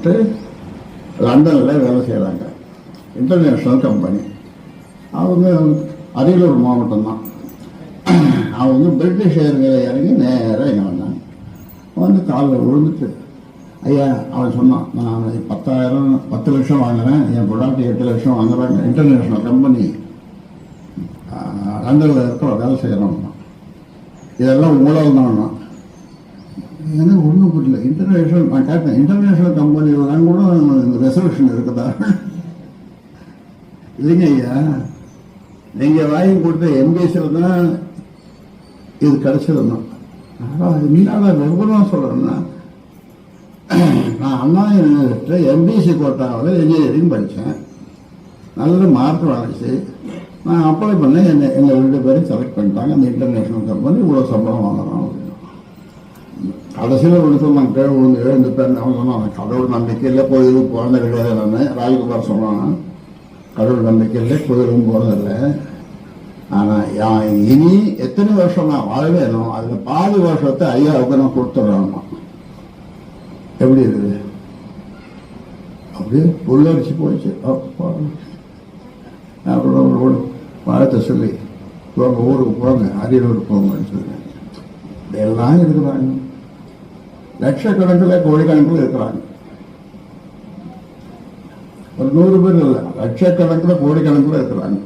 முடிச்சுட்டு லண்டனில் வேலை செய்கிறாங்க. International company. அவங்க அரியலூர் மாவட்டம் தான். அவங்க பிரிட்டிஷ் ஏர்வேல இறங்கி நேராக இங்கே வந்தாங்க. வந்து காலில் விழுந்துட்டு, ஐயா அவன் சொன்னான், நான் 10 லட்சம் வாங்குறேன், என் பொண்டாட்டி 8 லட்சம் வாங்குறாங்க, இன்டர்நேஷ்னல் கம்பெனி லண்டனில் இருக்கிற வேலை செய்கிறோம்னா, இதெல்லாம் ஊழல் தான்னா. எனக்கு ஒன்றும் புரியல. இன்டர்நேஷ்னல் நான் கேட்டேன், இன்டர்நேஷ்னல் கம்பெனிலாம் கூட இந்த ரெசல்யூஷன் இருக்குதா? இல்லைங்க ஐயா, நீங்கள் வாங்கி கொடுத்த எம்பிசியில் தான் இது கிடைச்சதுன்னா. இல்லாத விவரமாக சொல்கிறேன்னா, நான் அண்ணா யூனிவர்சிட்டியில் எம்பிசி கோட்டாவில் இன்ஜினியரிங் படித்தேன். நல்ல மார்க் வாங்கிச்சு. நான் அப்ளை பண்ணேன். எங்கள் 2 பேரும் செலக்ட் பண்ணிட்டாங்க. அந்த இன்டர்நேஷ்னல் கம்பெனி இவ்வளோ சம்பளம் வாங்குறோம் அப்படின்னு. கடைசியில் ஒன்று சொன்னாங்க, கேள்வி எழுந்து பேர் அவன் சொன்னான், கடவுள் நம்பிக்கையில் கோயிலுக்கு போனது கிடையாது. நான் ராஜ்குமார் சொன்னான், கடவுள் நம்பிக்கையில் கோயிலுக்கும் போனதில்லை. ஆனால் இனி எத்தனை வருஷம் நான் வாழ வேணும், அதில் பாதி வருஷத்தை ஐயாவுக்கு நான் கொடுத்துட்றாங்க. எப்படி இருக்குது? அப்படியே புல்லரிச்சு போயிடுச்சு. அப்புறம் ஒரு வாழ்த்தை சொல்லி போங்க, ஊருக்கு போங்க, அரியலூர் போங்கன்னு சொல்லி எல்லாம் இருக்கிறாங்க. லட்சக்கணக்கில் கோடிக்கணக்கில் இருக்கிறாங்க. ஒரு 100 பேர் இல்லை, லட்சக்கணக்கில் கோடிக்கணக்கில் இருக்கிறாங்க.